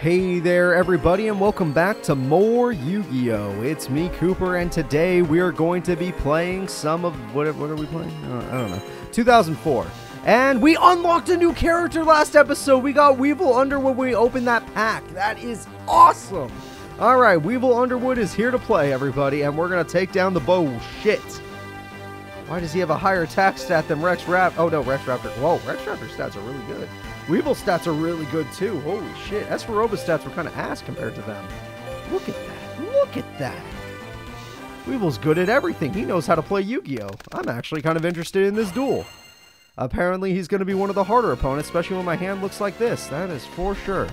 Hey there everybody and welcome back to more Yu-Gi-Oh! It's me, Cooper, and today we are going to be playing some of... What are we playing? I don't know. 2004. And we unlocked a new character last episode! We got Weevil Underwood when we opened that pack! That is awesome! Alright, Weevil Underwood is here to play, everybody, and we're gonna take down the bullshit! Why does he have a higher attack stat than Rex Raptor? Oh no, Rex Raptor. Whoa, Rex Raptor stats are really good. Weevil's stats are really good too. Holy shit. Espa Roba's stats were kind of ass compared to them. Look at that. Look at that. Weevil's good at everything. He knows how to play Yu-Gi-Oh! I'm actually kind of interested in this duel. Apparently he's going to be one of the harder opponents, especially when my hand looks like this. That is for sure.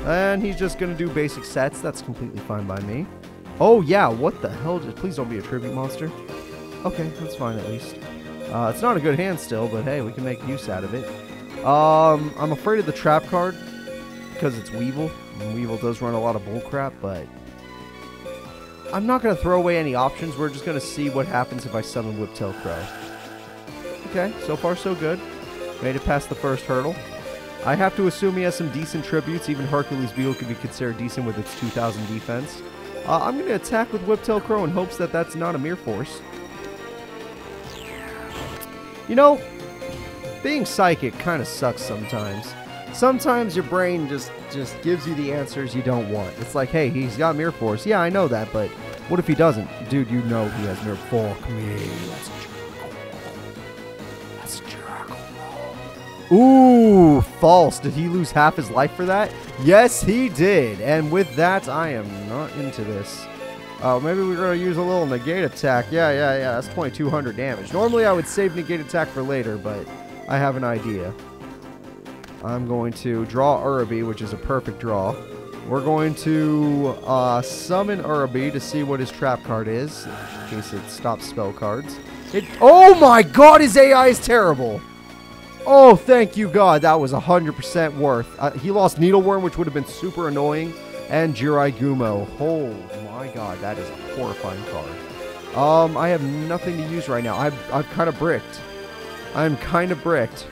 And he's just going to do basic sets. That's completely fine by me. Oh yeah, what the hell? Please don't be a tribute monster. Okay, that's fine at least. It's not a good hand still, but hey, we can make use out of it. I'm afraid of the trap card because it's Weevil. And Weevil does run a lot of bullcrap, but I'm not going to throw away any options. We're just going to see what happens if I summon Whiptail Crow. Okay, so far so good. Made it past the first hurdle. I have to assume he has some decent tributes. Even Hercules Beetle could be considered decent with its 2000 defense. I'm going to attack with Whiptail Crow in hopes that that's not a mere force. You know, being psychic kind of sucks sometimes. Sometimes your brain just gives you the answers you don't want. It's like, hey, he's got Mirror Force. Yeah, I know that, but what if he doesn't? Dude, you know he has Mirror Force. Fuck me. That's Jericho. Ooh, false. Did he lose half his life for that? Yes, he did. And with that, I am not into this. Oh, maybe we're going to use a little negate attack. Yeah. That's 2200 damage. Normally, I would save negate attack for later, but I have an idea. I'm going to draw Urubi, which is a perfect draw. We're going to summon Urubi to see what his trap card is, in case it stops spell cards. Oh my god, his AI is terrible! Oh, thank you God, that was 100% worth. He lost Needleworm, which would have been super annoying, and Jirai Gumo. Oh my god, that is a horrifying card. I have nothing to use right now. I'm kind of bricked. I'm kind of bricked.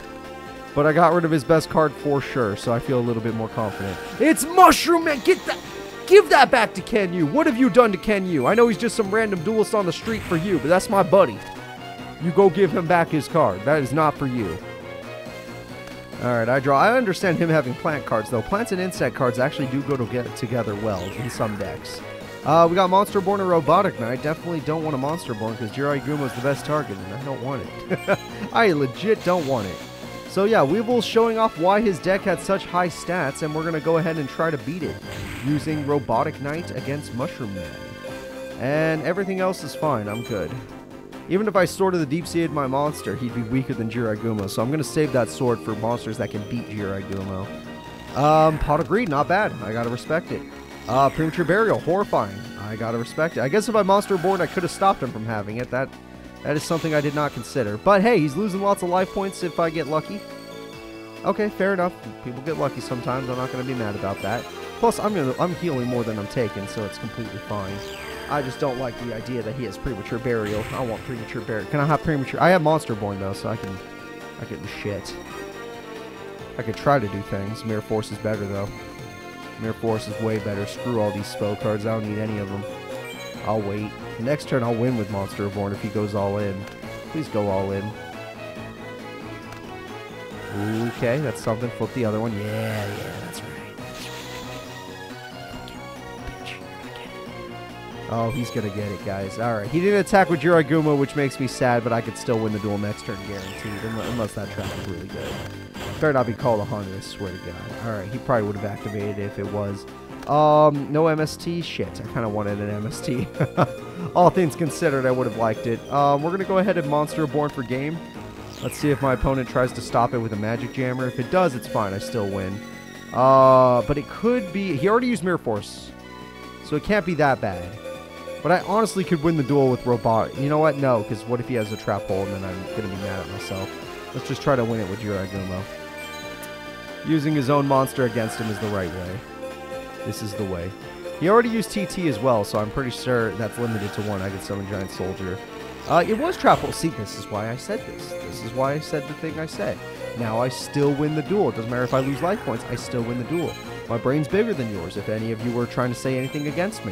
But I got rid of his best card for sure, so I feel a little bit more confident. It's Mushroom Man! Get that! Give that back to Ken Yu! What have you done to Ken Yu? I know he's just some random duelist on the street for you, but that's my buddy. You go give him back his card. That is not for you. Alright, I draw. I understand him having plant cards, though. Plants and insect cards actually do go together well in some decks. We got Monster Born and Robotic Knight. Definitely don't want a Monster Born because Jirai Gumo is the best target, and I don't want it. I legit don't want it. So yeah, Weevil's showing off why his deck had such high stats, and we're going to go ahead and try to beat it using Robotic Knight against Mushroom Man. And everything else is fine. I'm good. Even if I sorted the Deep Seed my monster, he'd be weaker than Jirai Gumo, so I'm going to save that sword for monsters that can beat Jirai Gumo. Pot of Greed, not bad. I got to respect it. Premature Burial, horrifying. I got to respect it. I guess if I Monster Born, I could have stopped him from having it. That is something I did not consider. But hey, he's losing lots of life points if I get lucky. Okay, fair enough. People get lucky sometimes. I'm not going to be mad about that. Plus, I'm healing more than I'm taking, so it's completely fine. I just don't like the idea that he has Premature Burial. I want Premature Burial. Can I have Premature? I have Monster Born, though, so I can do shit. I could try to do things. Mirror Force is better, though. Mirror Force is way better. Screw all these spell cards. I don't need any of them. I'll wait. Next turn, I'll win with Monster Reborn if he goes all in. Please go all in. Okay, that's something. Flip the other one. Yeah, that's right. Oh, he's gonna get it, guys. Alright, he didn't attack with Jirai Gumo, which makes me sad, but I could still win the duel next turn, guaranteed. Unless that trap is really good. Better not be called a Hunter, I swear to God. Alright, he probably would have activated it if it was. No MST? Shit, I kind of wanted an MST. All things considered, I would have liked it. We're going to go ahead and Monster Reborn for game. Let's see if my opponent tries to stop it with a Magic Jammer. If it does, it's fine. I still win. But it could be... He already used Mirror Force, so it can't be that bad. But I honestly could win the duel with Robot. You know what? No, because what if he has a Trap Hole, and then I'm going to be mad at myself. Let's just try to win it with Jirai Gumo. Using his own monster against him is the right way. This is the way. He already used TT as well, so I'm pretty sure that's limited to one. I could summon Giant Soldier. It was trap hole. See, this is why I said this. This is why I said the thing I said. Now I still win the duel. It doesn't matter if I lose life points. I still win the duel. My brain's bigger than yours, if any of you were trying to say anything against me.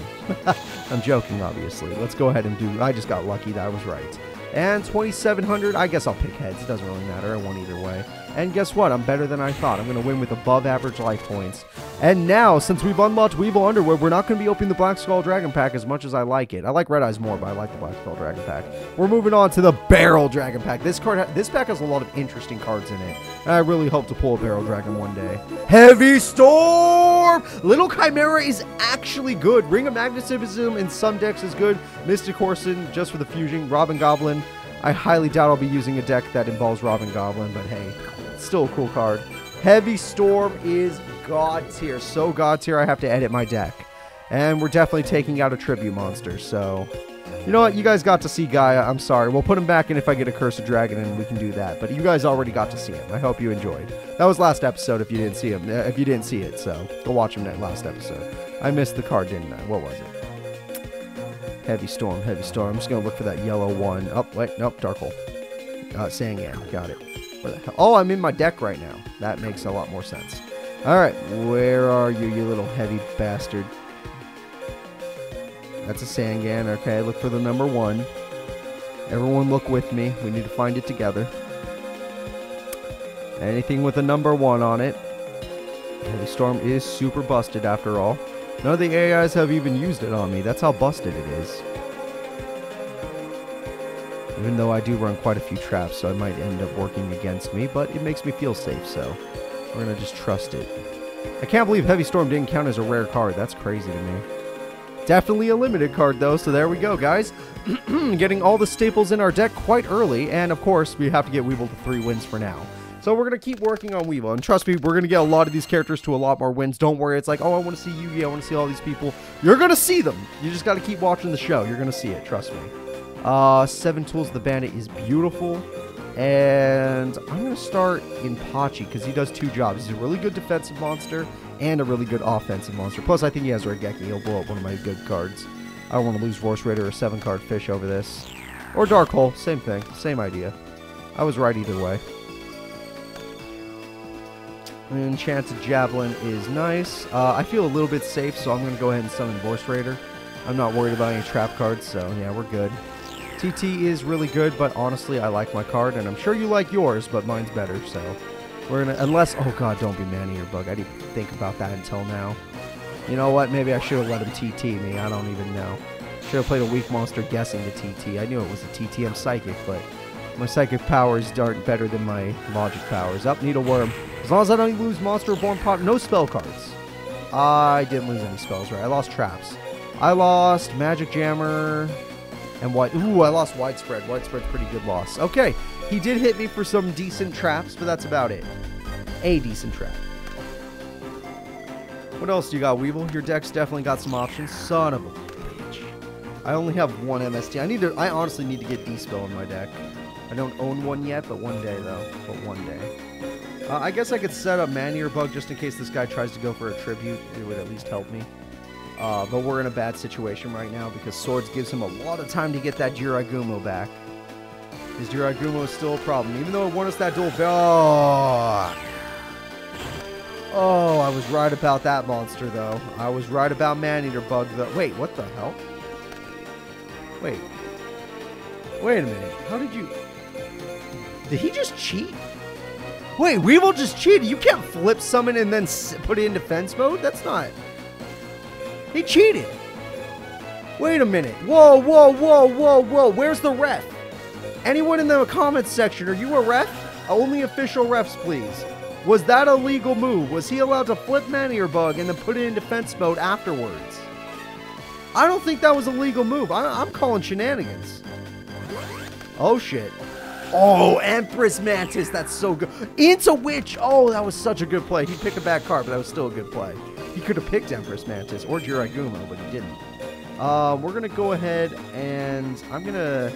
I'm joking, obviously. Let's go ahead and do... I just got lucky that I was right. And 2,700, I guess I'll pick heads. It doesn't really matter. I won either way. And guess what? I'm better than I thought. I'm going to win with above average life points. And now, since we've unlocked Weevil Underwood, we're not going to be opening the Black Skull Dragon Pack as much as I like it. I like Red Eyes more, but I like the Black Skull Dragon Pack. We're moving on to the Barrel Dragon Pack. This pack has a lot of interesting cards in it. And I really hope to pull a Barrel Dragon one day. Heavy Storm! Little Chimera is actually good. Ring of Magnetism in some decks is good. Mystic Horson, just for the fusion. Robin Goblin. I highly doubt I'll be using a deck that involves Robin Goblin, but hey, it's still a cool card. Heavy Storm is God tier. So God tier, I have to edit my deck. And we're definitely taking out a tribute monster, so... You know what? You guys got to see Gaia. I'm sorry. We'll put him back in if I get a Cursed Dragon, and we can do that. But you guys already got to see him. I hope you enjoyed. That was last episode if you didn't see him. If you didn't see it, so go watch him that last episode. I missed the card, didn't I? What was it? Heavy Storm, Heavy Storm. I'm just going to look for that yellow one. Oh, wait. Nope. Dark Hole. Sangan. Got it. Where the hell? Oh, I'm in my deck right now. That makes a lot more sense. All right. Where are you, you little heavy bastard? That's a Sangan. Okay, look for the number 1. Everyone look with me. We need to find it together. Anything with a number 1 on it. Heavy Storm is super busted after all. None of the AIs have even used it on me. That's how busted it is. Even though I do run quite a few traps, so it might end up working against me, but it makes me feel safe, so we're going to just trust it. I can't believe Heavy Storm didn't count as a rare card. That's crazy to me. Definitely a limited card, though, so there we go, guys. Getting all the staples in our deck quite early, and of course, we have to get Weevil to 3 wins for now. So we're going to keep working on Weevil, and trust me, we're going to get a lot of these characters to a lot more wins. Don't worry, it's like, oh, I want to see Yugioh, I want to see all these people. You're going to see them. You just got to keep watching the show. You're going to see it, trust me. 7 Tools of the Bandit is beautiful, and I'm going to start in Pachi, because he does 2 jobs. He's a really good defensive monster, and a really good offensive monster. Plus, I think he has Regeki. He'll blow up one of my good cards. I don't want to lose Vorse Raider or 7-card Fish over this. Or Dark Hole. Same thing. Same idea. I was right either way. Enchanted Javelin is nice. I feel a little bit safe, so I'm going to go ahead and summon Vorse Raider. I'm not worried about any trap cards, so yeah, we're good. TT is really good, but honestly, I like my card, and I'm sure you like yours, but mine's better, so... We're gonna, unless, oh god, don't be Man-Eater Bug. I didn't think about that until now. You know what? Maybe I should have let him TT me. I don't even know. Should have played a weak monster guessing the TT. I knew it was a TT. I'm psychic, but my psychic powers aren't better than my logic powers. Up, Needleworm. As long as I don't lose Monster Reborn Pot, no spell cards. I didn't lose any spells, right? I lost traps. I lost Magic Jammer and what? Ooh, I lost Widespread. Widespread's pretty good loss. Okay. He did hit me for some decent traps, but that's about it. A decent trap. What else do you got, Weevil? Your deck's definitely got some options. Son of a bitch. I only have 1 MST. I honestly need to get D-Spell in my deck. I don't own one yet, but one day, though. But one day. I guess I could set up Man-Eater Bug just in case this guy tries to go for a tribute. It would at least help me. But we're in a bad situation right now because Swords gives him a lot of time to get that Jiraigumo back. His Jiraigumo is still a problem, even though it won us that duel. Oh, I was right about that monster, though. I was right about Man-Eater Bug, though. Wait, what the hell? Wait. Wait a minute. How did you... Did he just cheat? Wait, Weevil just cheated. You can't flip summon and then put it in defense mode? That's not... He cheated. Wait a minute. Whoa, whoa, whoa, whoa, whoa. Where's the ref? Anyone in the comments section, are you a ref? Only official refs, please. Was that a legal move? Was he allowed to flip Man-Eater Bug and then put it in defense mode afterwards? I don't think that was a legal move. I'm calling shenanigans. Oh, shit. Oh, Empress Mantis. That's so good. Into Witch. Oh, that was such a good play. He picked a bad card, but that was still a good play. He could have picked Empress Mantis or Jiraigumo, but he didn't. We're going to go ahead and I'm going to...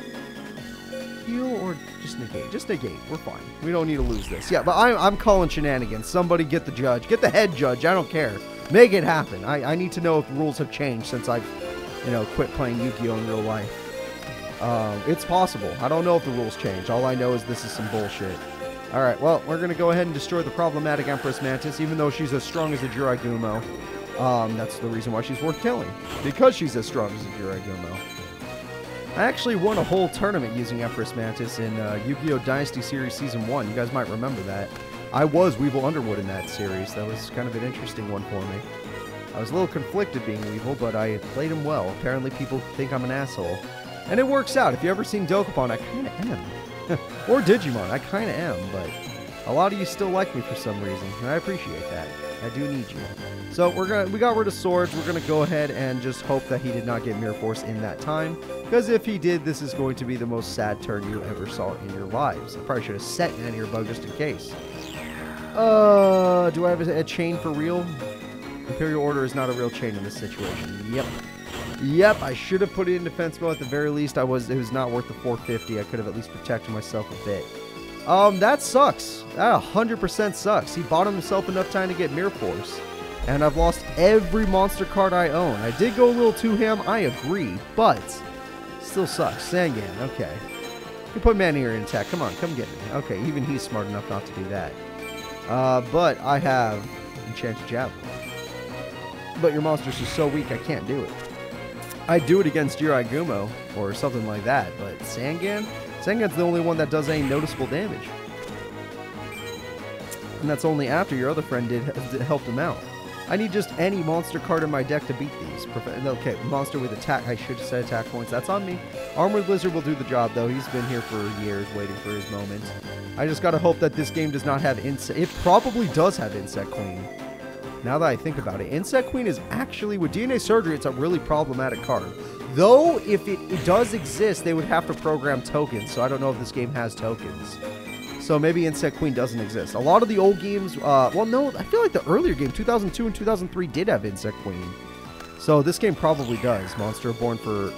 heal or just negate? Just negate. We're fine. We don't need to lose this. Yeah, but I'm calling shenanigans. Somebody get the judge. Get the head judge. I don't care. Make it happen. I need to know if rules have changed since I've, you know, quit playing Yu-Gi-Oh! In real life. It's possible. I don't know if the rules change. All I know is this is some bullshit. Alright, well, we're going to go ahead and destroy the problematic Empress Mantis, even though she's as strong as a Yugioh. That's the reason why she's worth killing. Because she's as strong as a Yugioh. I actually won a whole tournament using Empress Mantis in Yu-Gi-Oh! Dynasty Series Season 1. You guys might remember that. I was Weevil Underwood in that series. That was kind of an interesting one for me. I was a little conflicted being Weevil, but I played him well. Apparently people think I'm an asshole. And it works out. If you ever seen Dokapon, I kind of am. Or Digimon, I kind of am, but a lot of you still like me for some reason, and I appreciate that. I do need you. So we got rid of swords. We're gonna go ahead and just hope that he did not get Mirror Force in that time, because if he did, this is going to be the most sad turn you ever saw in your lives. I probably should have set an anti-air bug just in case. Do I have a chain for real? Imperial Order is not a real chain in this situation. Yep, I should have put it in defense mode at the very least. It was not worth the 450. I could have at least protected myself a bit. That sucks. That 100% sucks. He bought himself enough time to get Mirror Force. And I've lost every monster card I own. I did go a little too ham, I agree, but still sucks. Sangan, okay. You can put Maneater in attack. Come on, come get me. Okay, even he's smart enough not to do that. But I have Enchanted Javelin. But your monster's just so weak, I can't do it. I'd do it against Yugioh or something like that, but Sangan? Sangan's the only one that does any noticeable damage. And that's only after your other friend helped him out. I need just any monster card in my deck to beat these. Okay, monster with attack. I should have said attack points. That's on me. Armored Lizard will do the job, though. He's been here for years waiting for his moment. I just gotta hope that this game does not have Insect. It probably does have Insect Queen. Now that I think about it, Insect Queen is actually, with DNA Surgery, it's a really problematic card. Though, if it does exist, they would have to program tokens, so I don't know if this game has tokens. So maybe Insect Queen doesn't exist. A lot of the old games, well, no, I feel like the earlier game, 2002 and 2003, did have Insect Queen. So this game probably does. Monster Born for...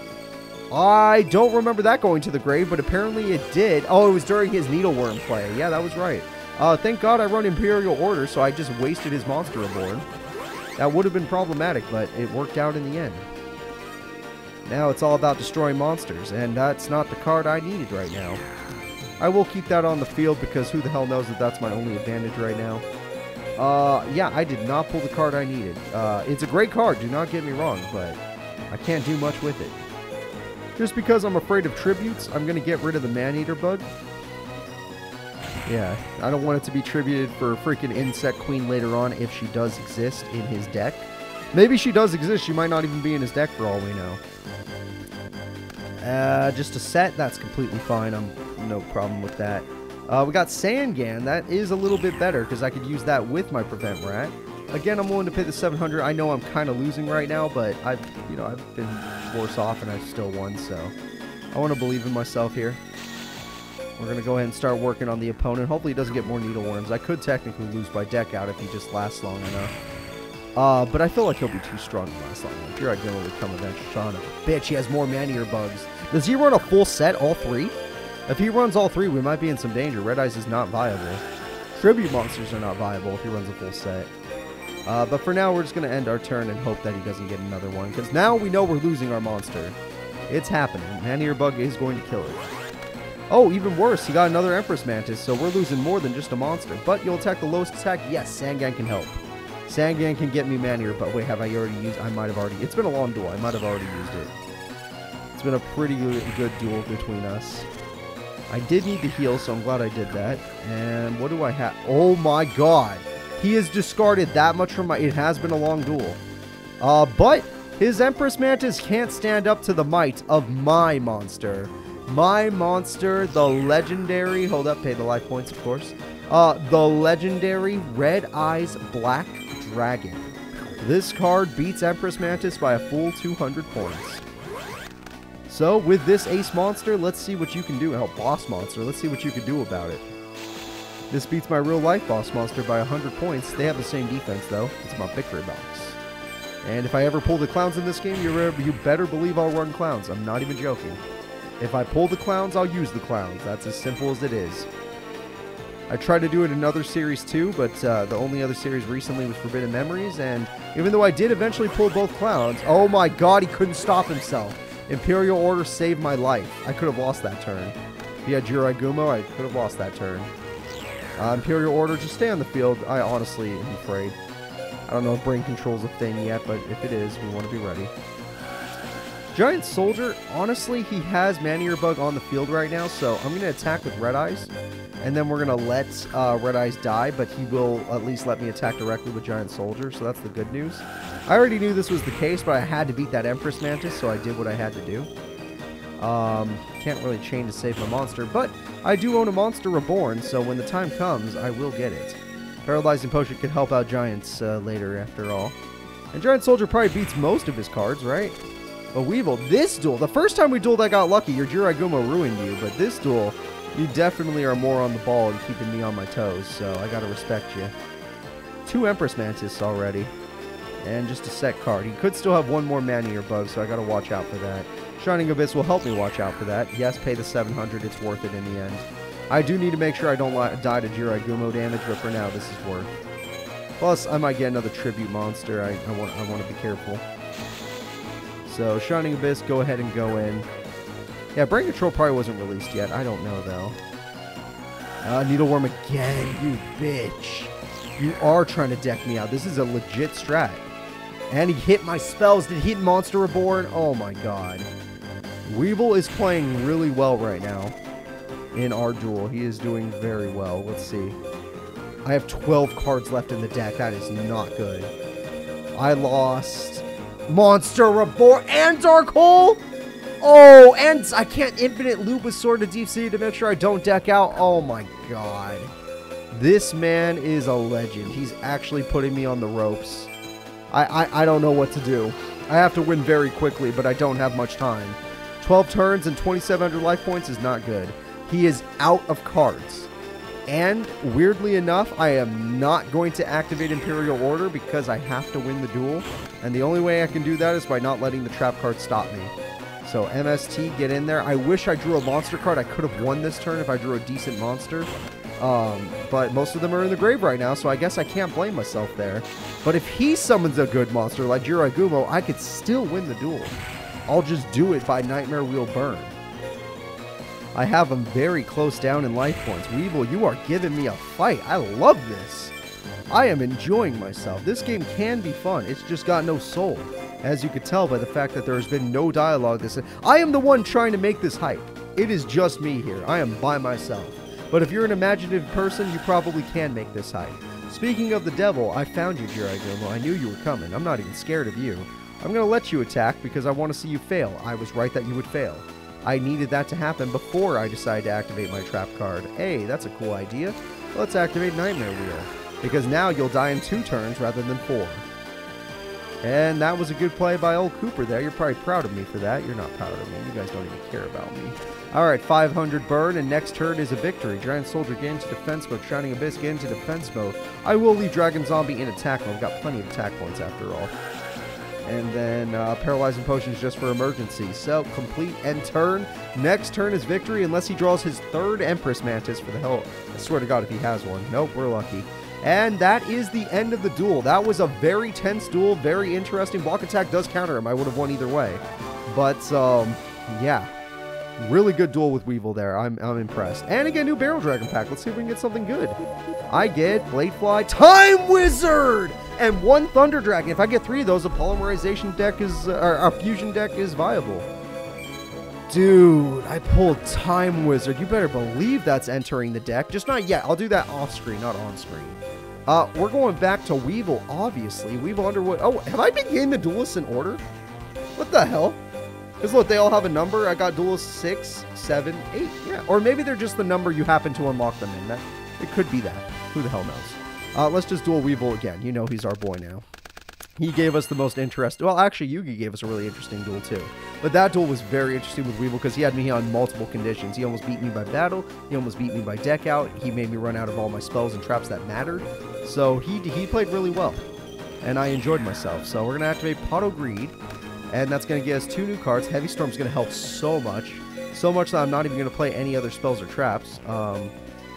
I don't remember that going to the grave, but apparently it did. Oh, it was during his Needleworm play. Yeah, that was right. Thank God I run Imperial Order, so I just wasted his Monster Reborn. That would have been problematic, but it worked out in the end. Now it's all about destroying monsters, and that's not the card I needed right now. I will keep that on the field because who the hell knows that that's my only advantage right now. Yeah, I did not pull the card I needed. It's a great card, do not get me wrong, but I can't do much with it. Just because I'm afraid of tributes, I'm going to get rid of the Maneater bug. Yeah, I don't want it to be tributed for freaking Insect Queen later on if she does exist in his deck. Maybe she does exist, she might not even be in his deck for all we know. Just a set, that's completely fine. I'm no problem with that. We got Sangan, that is a little bit better because I could use that with my Prevent Rat. Again, I'm willing to pay the 700. I know I'm kind of losing right now, but I've been worse off and I've still won, so I want to believe in myself here. We're going to go ahead and start working on the opponent. Hopefully he doesn't get more Needleworms. I could technically lose by deck out if he just lasts long enough. But I feel like he'll be too strong to last long enough. You're going to become eventually. Son of a bitch, he has more Maneater bugs. Does he run a full set, all three? If he runs all three, we might be in some danger. Red Eyes is not viable. Tribute monsters are not viable if he runs a full set. But for now, we're just going to end our turn and hope that he doesn't get another one. Because now we know we're losing our monster. It's happening. Maneater bug is going to kill it. Oh, even worse, he got another Empress Mantis, so we're losing more than just a monster. But you'll attack the lowest attack? Yes, Sangan can help. Sangan can get me Maneater, but wait, have I already used... I might have already... It's been a long duel. I might have already used it. It's been a pretty good duel between us. I did need to heal, so I'm glad I did that. And what do I have? Oh my god. He has discarded that much from my... It has been a long duel. But his Empress Mantis can't stand up to the might of my monster. My monster, the legendary... Hold up, pay the life points, of course. The legendary Red Eyes Black Dragon. This card beats Empress Mantis by a full 200 points. So, with this ace monster, let's see what you can do. Oh, boss monster, let's see what you can do about it. This beats my real-life boss monster by 100 points. They have the same defense, though. It's my victory box. And if I ever pull the clowns in this game, you better believe I'll run clowns. I'm not even joking. If I pull the clowns, I'll use the clowns. That's as simple as it is. I tried to do it in another series too, but the only other series recently was Forbidden Memories, and even though I did eventually pull both clowns, oh my god, he couldn't stop himself. Imperial Order saved my life. I could have lost that turn. If he had Yugioh, I could have lost that turn. Imperial Order, just stay on the field. I honestly am afraid. I don't know if brain control's a thing yet, but if it is, we want to be ready. Giant Soldier, honestly, he has Man-Eater Bug on the field right now, so I'm going to attack with Red Eyes, and then we're going to let Red Eyes die, but he will at least let me attack directly with Giant Soldier, so that's the good news. I already knew this was the case, but I had to beat that Empress Mantis, so I did what I had to do. Can't really chain to save my monster, but I do own a Monster Reborn, so when the time comes, I will get it. Paralyzing Potion could help out Giants later, after all. And Giant Soldier probably beats most of his cards, right? But Weevil, this duel, the first time we dueled I got lucky, your Yugioh ruined you, but this duel, you definitely are more on the ball and keeping me on my toes, so I gotta respect you. 2 Empress Mantis already, and just a set card. He could still have 1 more Man-Eater Bug, so I gotta watch out for that. Shining Abyss will help me watch out for that. Yes, pay the 700, it's worth it in the end. I do need to make sure I don't die to Yugioh damage, but for now, this is worth. Plus, I might get another Tribute Monster. I want to be careful. So, Shining Abyss, go ahead and go in. Yeah, Brain Control probably wasn't released yet. I don't know, though. Needleworm again, you bitch. You are trying to deck me out. This is a legit strat. And he hit my spells. Did he hit Monster Reborn? Oh, my God. Weevil is playing really well right now in our duel. He is doing very well. Let's see. I have 12 cards left in the deck. That is not good. I lost Monster Reborn and Dark Hole. Oh, and I can't infinite loop with Sword of Deep Sea to make sure I don't deck out. Oh my god. This man is a legend. He's actually putting me on the ropes. I don't know what to do. I have to win very quickly, but I don't have much time. 12 turns and 2,700 life points is not good. He is out of cards. And, weirdly enough, I am not going to activate Imperial Order because I have to win the duel. And the only way I can do that is by not letting the trap card stop me. So, MST, get in there. I wish I drew a monster card. I could have won this turn if I drew a decent monster. But most of them are in the grave right now, so I guess I can't blame myself there. But if he summons a good monster like Yugioh, I could still win the duel. I'll just do it by Nightmare Wheel Burn. I have him very close down in life points. Weevil, you are giving me a fight. I love this. I am enjoying myself. This game can be fun. It's just got no soul. As you could tell by the fact that there has been no dialogue. I am the one trying to make this hype. It is just me here. I am by myself. But if you're an imaginative person, you probably can make this hype. Speaking of the devil, I found you, Yugioh. I knew you were coming. I'm not even scared of you. I'm going to let you attack because I want to see you fail. I was right that you would fail. I needed that to happen before I decided to activate my trap card. Hey, that's a cool idea. Let's activate Nightmare Wheel. Because now you'll die in 2 turns rather than 4. And that was a good play by old Cooper there. You're probably proud of me for that. You're not proud of me. You guys don't even care about me. Alright, 500 burn, and next turn is a victory. Giant Soldier get into defense mode. Shining Abyss get into defense mode. I will leave Dragon Zombie in attack mode. I've got plenty of attack points after all. And then Paralyzing Potions just for emergency. So, complete end turn. Next turn is victory unless he draws his 3rd Empress Mantis for the hell. I swear to God if he has one. Nope, we're lucky. And that is the end of the duel. That was a very tense duel, very interesting. Block attack does counter him. I would have won either way. But, yeah. Really good duel with Weevil there. I'm impressed. And again, new Barrel Dragon pack. Let's see if we can get something good. I get Bladefly, Time Wizard, and 1 Thunder Dragon. If I get 3 of those, a polymerization deck is, or a fusion deck is viable. Dude, I pulled Time Wizard. You better believe that's entering the deck. Just not yet. I'll do that off screen, not on screen. We're going back to Weevil, obviously. Weevil Underwood. Oh, have I been getting the duelists in order? What the hell? Because look, they all have a number. I got duelists 6, 7, 8. Yeah, or maybe they're just the number you happen to unlock them in. It could be that. Who the hell knows? Let's just duel Weevil again. You know he's our boy now. He gave us the most interesting... Well, actually, Yugi gave us a really interesting duel, too. But that duel was very interesting with Weevil because he had me on multiple conditions. He almost beat me by battle. He almost beat me by deck out. He made me run out of all my spells and traps that mattered. So he played really well. And I enjoyed myself. So we're going to activate Potto Greed. And that's going to get us 2 new cards. Heavy Storm's going to help so much. So much that I'm not even going to play any other spells or traps. I'm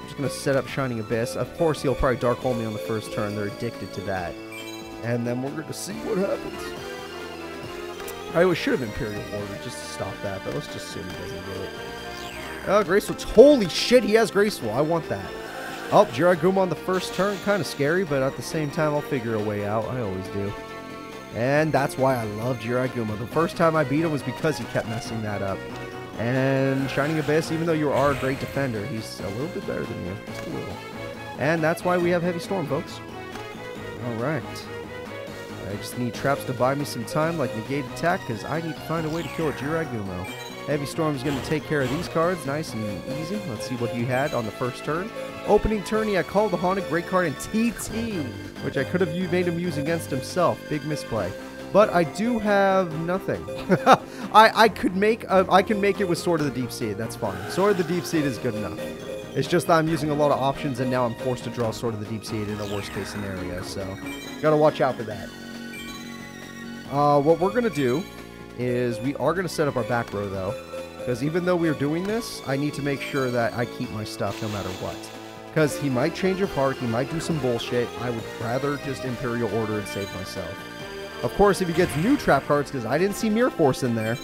just going to set up Shining Abyss. Of course, he'll probably Dark Hole me on the first turn. They're addicted to that. And then we're going to see what happens. I should have Imperial Order just to stop that, but let's just assume he doesn't get it. Graceful. Holy shit, he has Graceful. I want that. Oh, Jiraiya on the first turn. Kind of scary, but at the same time, I'll figure a way out. I always do. And that's why I love Jiraiya. The first time I beat him was because he kept messing that up. And Shining Abyss, even though you are a great defender, he's a little bit better than you. Just a little. And that's why we have Heavy Storm, folks. Alright. I just need traps to buy me some time, like Negate Attack, because I need to find a way to kill a Jiraiya. Heavy Storm is going to take care of these cards, nice and easy. Let's see what he had on the first turn. Opening turn, he had Call the Haunted, great card, and TT, which I could have made him use against himself. Big misplay. But I do have nothing. I can make it with Sword of the Deep Sea. That's fine. Sword of the Deep Sea is good enough. It's just that I'm using a lot of options, and now I'm forced to draw Sword of the Deep Sea in a worst case scenario. So, gotta watch out for that. What we're gonna do is we are gonna set up our back row though, because even though we're doing this, I need to make sure that I keep my stuff no matter what. Because he might change a part, he might do some bullshit. I would rather just Imperial Order and save myself. Of course, if he gets new trap cards, because I didn't see Mirror Force in there.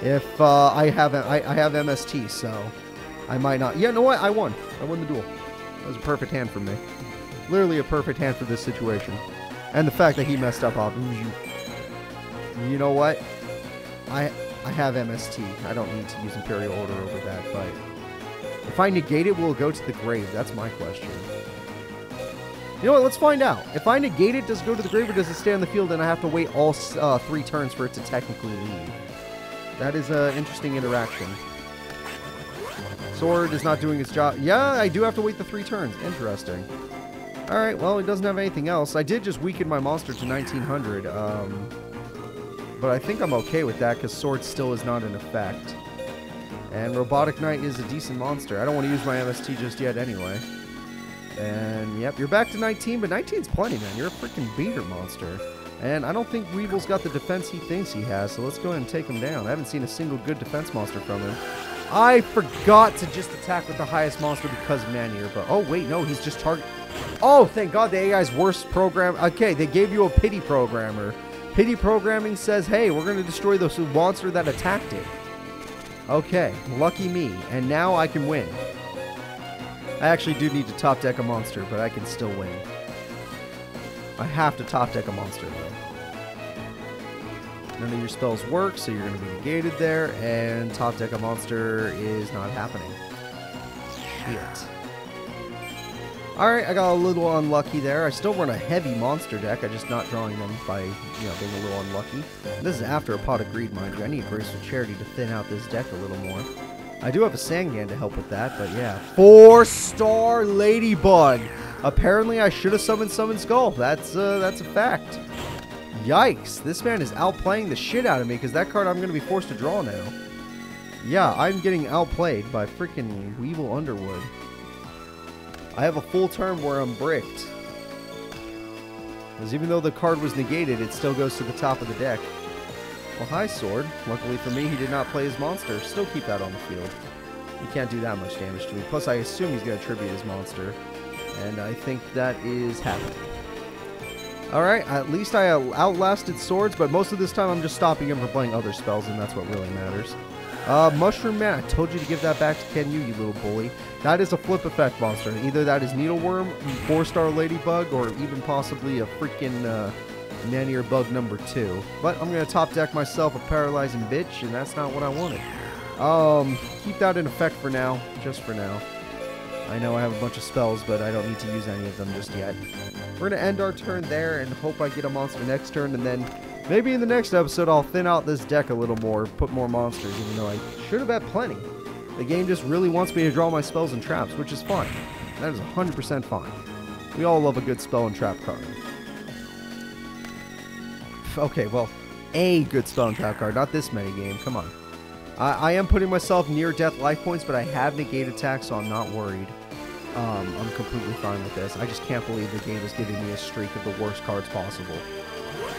If I have MST, so I might not. Yeah, no, what? I won. I won the duel. That was a perfect hand for me. Literally a perfect hand for this situation. And the fact that he messed up off. You know what? I have MST. I don't need to use Imperial Order over that, but if I negate it, will it go to the grave? That's my question. You know what? Let's find out. If I negate it, does it go to the grave or does it stay on the field and I have to wait all 3 turns for it to technically leave? That is an interesting interaction. Sword is not doing its job. Yeah, I do have to wait the 3 turns. Interesting. Alright, well, it doesn't have anything else. I did just weaken my monster to 1900. But I think I'm okay with that because Sword still is not in effect. And Robotic Knight is a decent monster. I don't want to use my MST just yet anyway. And, yep, you're back to 19, but 19's plenty, man. You're a freaking beater monster. And I don't think Weevil's got the defense he thinks he has, so let's go ahead and take him down. I haven't seen a single good defense monster from him. I forgot to just attack with the highest monster because of Manir, but... Oh, wait, no, he's just target... Oh, thank God the AI's worst program... Okay, they gave you a pity programmer. Pity programming says, hey, we're going to destroy the monster that attacked it. Okay, lucky me. And now I can win. I actually do need to top deck a monster, but I can still win. I have to top deck a monster, though. None of your spells work, so you're going to be negated there, and top deck a monster is not happening. Shit. Alright, I got a little unlucky there. I still run a heavy monster deck. I'm just not drawing them by, being a little unlucky. This is after a Pot of Greed, mind you. I need Graceful Charity to thin out this deck a little more. I do have a Sangan to help with that, but yeah. 4-star Ladybug! Apparently, I should have summoned Summon Skull. That's a fact. Yikes. This man is outplaying the shit out of me, because that card I'm going to be forced to draw now. Yeah, I'm getting outplayed by freaking Weevil Underwood. I have a full turn where I'm bricked. Because even though the card was negated, it still goes to the top of the deck. Well, hi, Sword. Luckily for me, he did not play his monster. Still keep that on the field. He can't do that much damage to me. Plus, I assume he's going to tribute his monster. And I think that is happening. Alright, at least I outlasted Swords, but most of this time I'm just stopping him from playing other spells, and that's what really matters. Mushroom Man, I told you to give that back to Kenyu, you little bully. That is a flip effect monster. Either that is Needleworm, 4-star Ladybug, or even possibly a freaking Manir Bug number 2. But I'm going to top deck myself a Paralyzing Bitch, and that's not what I wanted. Keep that in effect for now, just for now. I know I have a bunch of spells, but I don't need to use any of them just yet. We're going to end our turn there and hope I get a monster next turn, and then maybe in the next episode I'll thin out this deck a little more, put more monsters, even though I should have had plenty. The game just really wants me to draw my spells and traps, which is fine. That is 100% fine. We all love a good spell and trap card. Okay, well, a good spell and trap card, not this metagame, come on. I am putting myself near death life points, but I have negate attack, so I'm not worried. I'm completely fine with this. I just can't believe the game is giving me a streak of the worst cards possible.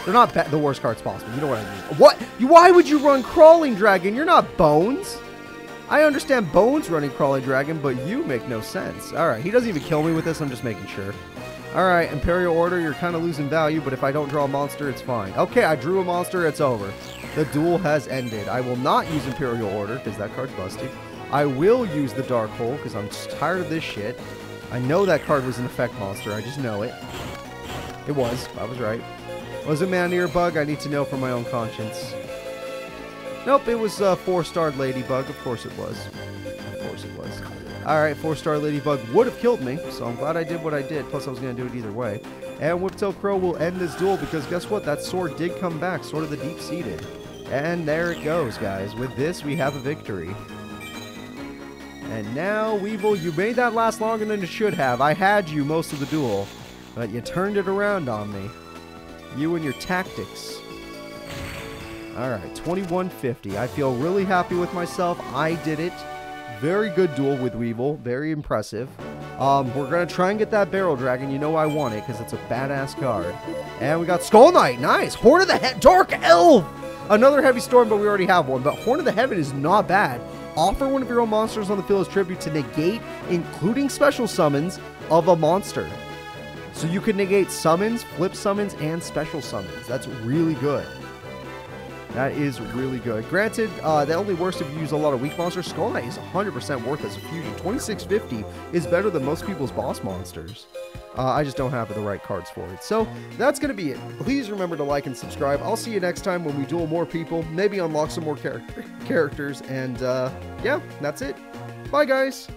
They're not the worst cards possible. You know what I mean. What? Why would you run Crawling Dragon? You're not Bones. I understand Bones running Crawling Dragon, but you make no sense. Alright, he doesn't even kill me with this. I'm just making sure. Alright, Imperial Order, you're kind of losing value, but if I don't draw a monster, it's fine. Okay, I drew a monster, it's over. The duel has ended. I will not use Imperial Order, because that card's busted. I will use the Dark Hole, because I'm just tired of this shit. I know that card was an effect monster, I just know it. It was, I was right. Was it Maneater Bug? I need to know for my own conscience. Nope, it was a 4-starred Ladybug, of course it was. Of course it was. Alright, 4-star Ladybug would have killed me, so I'm glad I did what I did, plus I was going to do it either way. And Whiptail Crow will end this duel, because guess what? That sword did come back, Sword of the Deep-Seated. And there it goes, guys. With this, we have a victory. And now, Weevil, you made that last longer than it should have. I had you most of the duel, but you turned it around on me. You and your tactics. Alright, 2150. I feel really happy with myself. I did it. Very good duel with Weevil. Very impressive. We're going to try and get that Barrel Dragon. You know I want it because it's a badass card. And we got Skull Knight. Nice. Horn of the Dark Elf. Another Heavy Storm, but we already have one. But Horn of the Heaven is not bad. Offer one of your own monsters on the field as tribute to negate, including special summons, of a monster. So you can negate summons, flip summons, and special summons. That's really good. That is really good. Granted, that only works if you use a lot of weak monsters. Skull Knight is 100% worth as a fusion. 2650 is better than most people's boss monsters. I just don't have the right cards for it. So that's going to be it. Please remember to like and subscribe. I'll see you next time when we duel more people. Maybe unlock some more characters. And yeah, that's it. Bye, guys.